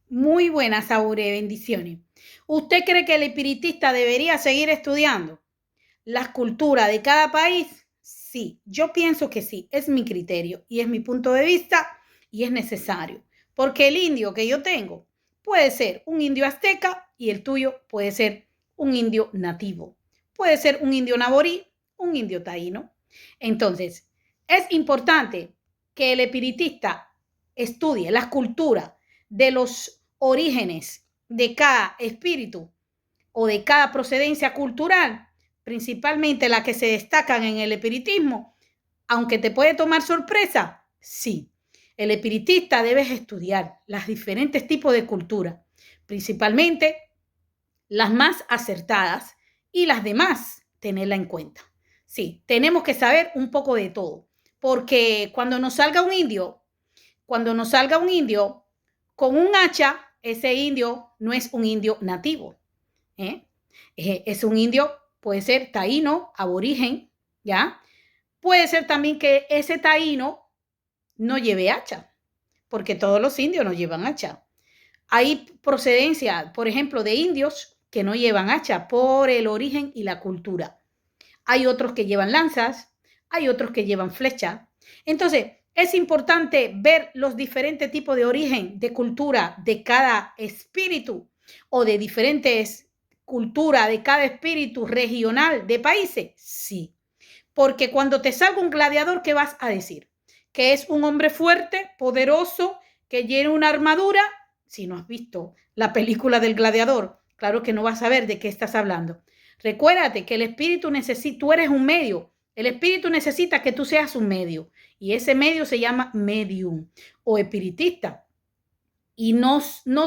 Muy buenas, Saure, bendiciones. ¿Usted cree que el espiritista debería seguir estudiando las culturas de cada país? Sí, yo pienso que sí, es mi criterio y es mi punto de vista y es necesario, porque el indio que yo tengo puede ser un indio azteca y el tuyo puede ser un indio nativo, puede ser un indio naborí, un indio taíno. Entonces, es importante que el espiritista estudie las culturas de los orígenes de cada espíritu o de cada procedencia cultural, principalmente las que se destacan en el espiritismo, aunque te puede tomar sorpresa, sí. El espiritista debe estudiar los diferentes tipos de cultura, principalmente las más acertadas y las demás tenerla en cuenta. Sí, tenemos que saber un poco de todo, porque cuando nos salga un indio con un hacha, ese indio no es un indio nativo, ¿eh? Es un indio, puede ser taíno, aborigen, ¿ya? Puede ser también que ese taíno no lleve hacha, porque todos los indios no llevan hacha. Hay procedencia, por ejemplo, de indios que no llevan hacha por el origen y la cultura. Hay otros que llevan lanzas, hay otros que llevan flecha. Entonces, es importante ver los diferentes tipos de origen, de cultura de cada espíritu o de diferentes culturas de cada espíritu regional de países. Sí, porque cuando te salga un gladiador, ¿qué vas a decir? Que es un hombre fuerte, poderoso, que lleva una armadura. Si no has visto la película del gladiador, claro que no vas a ver de qué estás hablando. Recuérdate que el espíritu necesita, tú eres un medio, el espíritu necesita que tú seas un medio y ese medio se llama medium o espiritista y no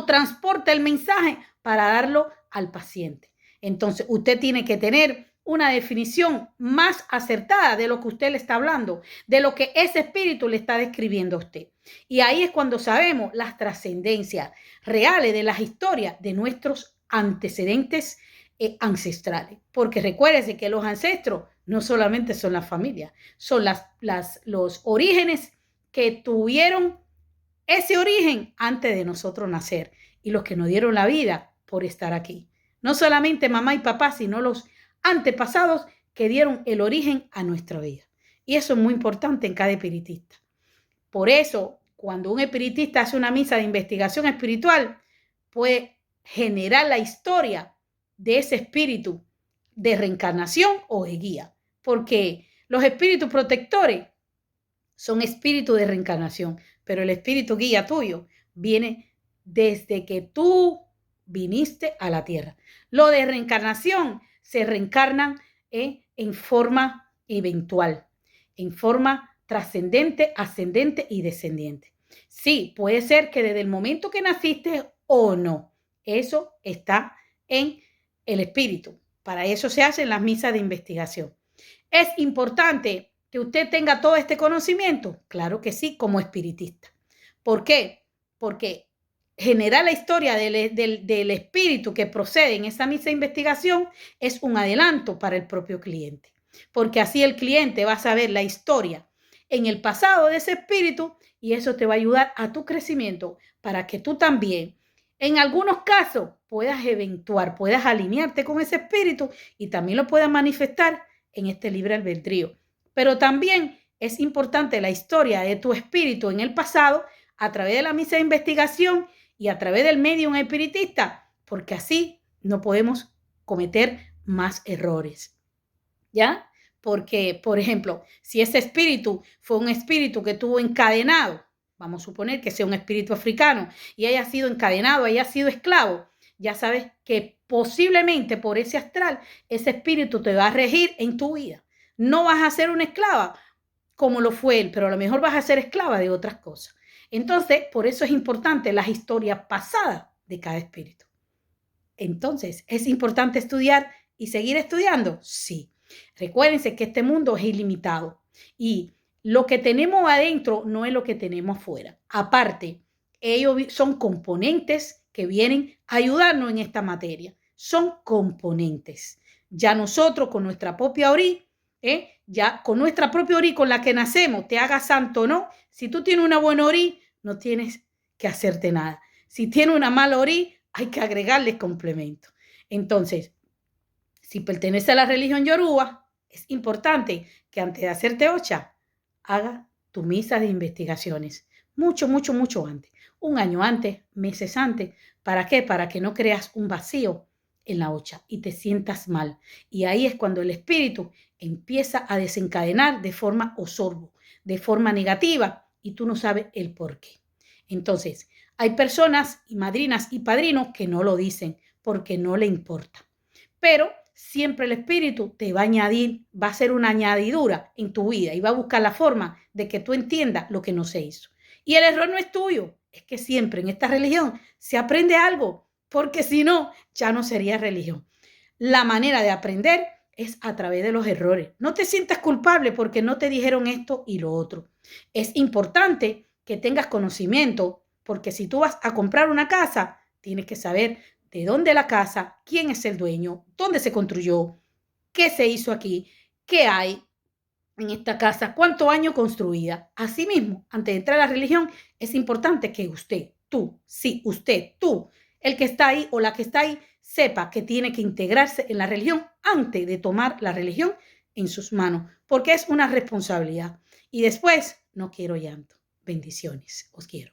transporta el mensaje para darlo al paciente. Entonces, usted tiene que tener una definición más acertada de lo que usted le está hablando, de lo que ese espíritu le está describiendo a usted. Y ahí es cuando sabemos las trascendencias reales de las historias de nuestros antecedentes ancestrales. Porque recuérdese que los ancestros no solamente son las familias, son los orígenes que tuvieron ese origen antes de nosotros nacer y los que nos dieron la vida por estar aquí. No solamente mamá y papá, sino los antepasados que dieron el origen a nuestra vida. Y eso es muy importante en cada espiritista. Por eso, cuando un espiritista hace una misa de investigación espiritual, puede generar la historia de ese espíritu de reencarnación o de guía. Porque los espíritus protectores son espíritus de reencarnación, pero el espíritu guía tuyo viene desde que tú viniste a la tierra. Lo de reencarnación se reencarnan en forma eventual, en forma trascendente, ascendente y descendiente. Sí, puede ser que desde el momento que naciste o no. Eso está en el espíritu. Para eso se hacen las misas de investigación. Es importante que usted tenga todo este conocimiento. Claro que sí, como espiritista. ¿Por qué? Porque generar la historia del espíritu que procede en esa misa de investigación es un adelanto para el propio cliente. Porque así el cliente va a saber la historia en el pasado de ese espíritu y eso te va a ayudar a tu crecimiento para que tú también, en algunos casos, puedas eventuar, puedas alinearte con ese espíritu y también lo puedas manifestar en este libre albedrío. Pero también es importante la historia de tu espíritu en el pasado a través de la misa de investigación y a través del medium espiritista, porque así no podemos cometer más errores. ¿Ya? Porque, por ejemplo, si ese espíritu fue un espíritu que tuvo encadenado, vamos a suponer que sea un espíritu africano y haya sido encadenado, haya sido esclavo, ya sabes que posiblemente por ese astral, ese espíritu te va a regir en tu vida. No vas a ser una esclava como lo fue él, pero a lo mejor vas a ser esclava de otras cosas. Entonces, por eso es importante las historias pasadas de cada espíritu. Entonces, ¿es importante estudiar y seguir estudiando? Sí. Recuérdense que este mundo es ilimitado y lo que tenemos adentro no es lo que tenemos afuera. Aparte, ellos son componentes que vienen a ayudarnos en esta materia. Son componentes. Ya nosotros con nuestra propia ori, ya con nuestra propia ori con la que nacemos, te haga santo o no, si tú tienes una buena ori, no tienes que hacerte nada. Si tiene una mala orí, hay que agregarle complemento. Entonces, si pertenece a la religión yoruba, es importante que antes de hacerte ocha, haga tu misa de investigaciones. Mucho, mucho, mucho antes. Un año antes, meses antes. ¿Para qué? Para que no creas un vacío en la ocha y te sientas mal. Y ahí es cuando el espíritu empieza a desencadenar de forma o sorbo, de forma negativa, y tú no sabes el por qué. Entonces, hay personas y madrinas y padrinos que no lo dicen porque no le importa. Pero siempre el espíritu te va a añadir, va a ser una añadidura en tu vida y va a buscar la forma de que tú entiendas lo que no se hizo. Y el error no es tuyo, es que siempre en esta religión se aprende algo, porque si no, ya no sería religión. La manera de aprender es a través de los errores. No te sientas culpable porque no te dijeron esto y lo otro. Es importante que tengas conocimiento, porque si tú vas a comprar una casa, tienes que saber de dónde la casa, quién es el dueño, dónde se construyó, qué se hizo aquí, qué hay en esta casa, cuántos años construida. Asimismo, antes de entrar a la religión, es importante que usted, tú, sí, usted, tú, el que está ahí o la que está ahí, sepa que tiene que integrarse en la religión antes de tomar la religión en sus manos, porque es una responsabilidad. Y después, no quiero llanto. Bendiciones. Os quiero.